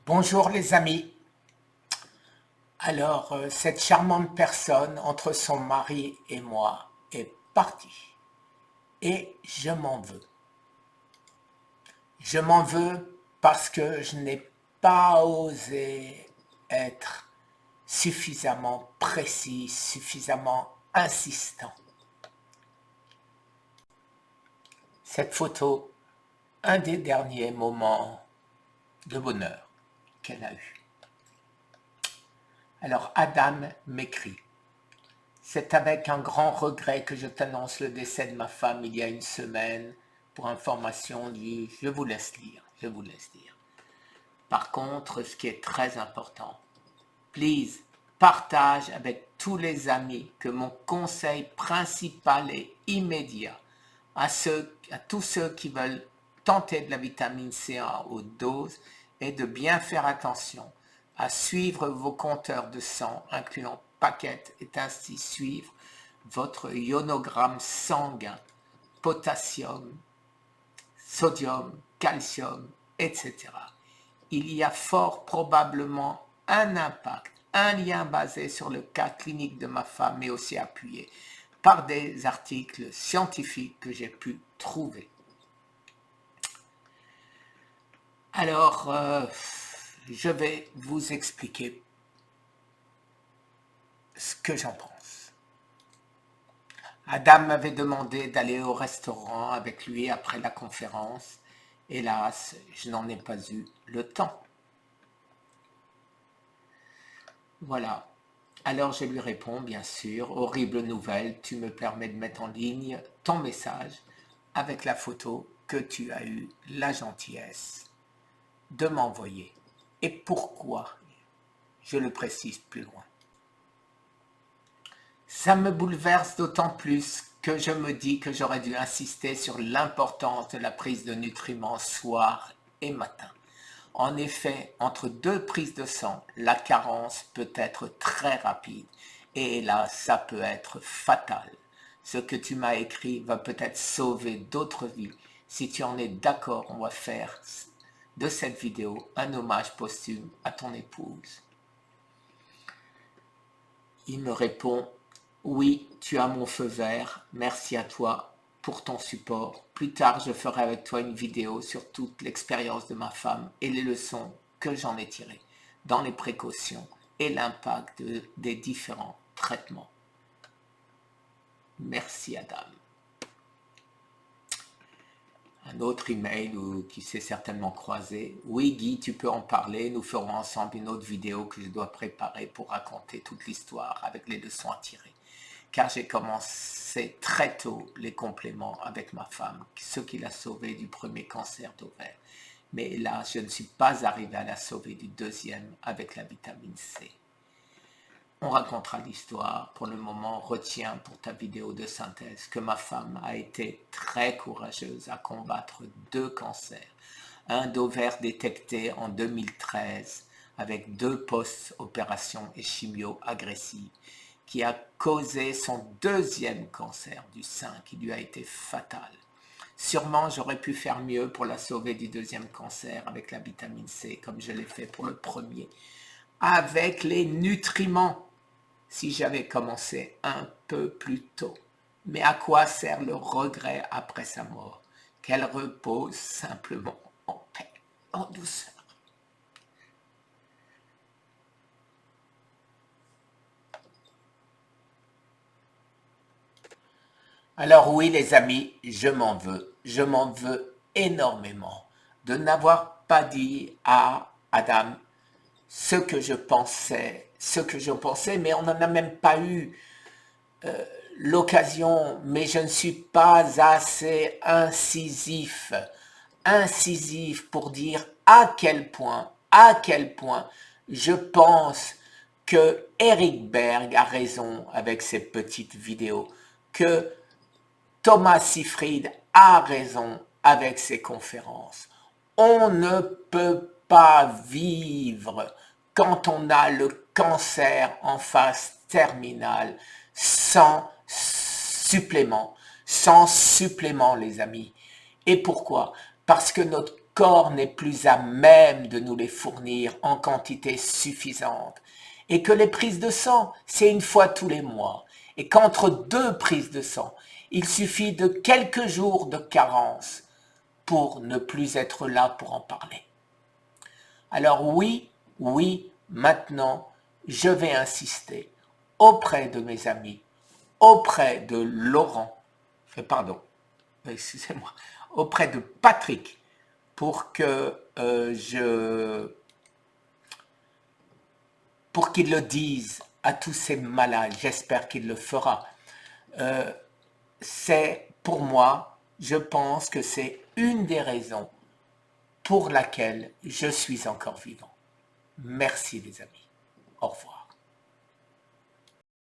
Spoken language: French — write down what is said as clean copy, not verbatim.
Bonjour les amis. Alors, cette charmante personne entre son mari et moi est partie et je m'en veux. Je m'en veux parce que je n'ai pas osé être suffisamment précis, suffisamment insistant. Cette photo, un des derniers moments de bonheur qu'elle a eu. Alors Adam m'écrit. C'est avec un grand regret que je t'annonce le décès de ma femme il y a une semaine. Pour information, je vous laisse lire, je vous laisse lire. Par contre, ce qui est très important, please, partage avec tous les amis que mon conseil principal et immédiat à tous ceux qui veulent tenter de la vitamine C en haute dose est de bien faire attention à suivre vos compteurs de sang, incluant paquets, et ainsi suivre votre ionogramme sanguin, potassium, sodium, calcium, etc. Il y a fort probablement un impact, un lien basé sur le cas clinique de ma femme, mais aussi appuyé par des articles scientifiques que j'ai pu trouver. Alors, je vais vous expliquer ce que j'en pense. Adam m'avait demandé d'aller au restaurant avec lui après la conférence. Hélas, je n'en ai pas eu le temps. Voilà. Alors je lui réponds, bien sûr, horrible nouvelle, tu me permets de mettre en ligne ton message avec la photo que tu as eu la gentillesse de m'envoyer. Et pourquoi? Je le précise plus loin. Ça me bouleverse d'autant plus que je me dis que j'aurais dû insister sur l'importance de la prise de nutriments soir et matin. En effet, entre deux prises de sang, la carence peut être très rapide et là, ça peut être fatal. Ce que tu m'as écrit va peut-être sauver d'autres vies. Si tu en es d'accord, on va faire de cette vidéo un hommage posthume à ton épouse. Il me répond, oui, tu as mon feu vert, merci à toi pour ton support. Plus tard, je ferai avec toi une vidéo sur toute l'expérience de ma femme et les leçons que j'en ai tirées dans les précautions et l'impact des différents traitements. Merci Adam. Un autre email qui s'est certainement croisé. Oui Guy, tu peux en parler, nous ferons ensemble une autre vidéo que je dois préparer pour raconter toute l'histoire avec les leçons à tirer. Car j'ai commencé très tôt les compléments avec ma femme, ce qui l'a sauvée du premier cancer d'ovaire. Mais là, je ne suis pas arrivé à la sauver du deuxième avec la vitamine C. On racontera l'histoire. Pour le moment, retiens pour ta vidéo de synthèse que ma femme a été très courageuse à combattre 2 cancers. Un d'ovaire détecté en 2013 avec 2 post-opérations et chimio agressives qui a causé son 2e cancer du sein qui lui a été fatal. Sûrement, j'aurais pu faire mieux pour la sauver du 2e cancer avec la vitamine C, comme je l'ai fait pour le premier, avec les nutriments, si j'avais commencé un peu plus tôt. Mais à quoi sert le regret après sa mort? Qu'elle repose simplement en paix, en douceur. Alors oui les amis, je m'en veux énormément de n'avoir pas dit à Adam ce que je pensais, mais on n'en a même pas eu l'occasion, mais je ne suis pas assez incisif pour dire à quel point je pense que Eric Berg a raison avec ses petites vidéos, que Thomas Seyfried a raison avec ses conférences. On ne peut pas vivre quand on a le cancer en phase terminale sans supplément les amis. Et pourquoi? Parce que notre corps n'est plus à même de nous les fournir en quantité suffisante, et que les prises de sang, c'est une fois tous les mois, et qu'entre 2 prises de sang, il suffit de quelques jours de carence pour ne plus être là pour en parler. Alors oui, maintenant, je vais insister auprès de mes amis, auprès de Laurent, excusez-moi, auprès de Patrick, pour que pour qu'il le dise à tous ces malades. J'espère qu'il le fera. C'est pour moi, je pense que c'est une des raisons pour laquelle je suis encore vivant. Merci les amis. Au revoir.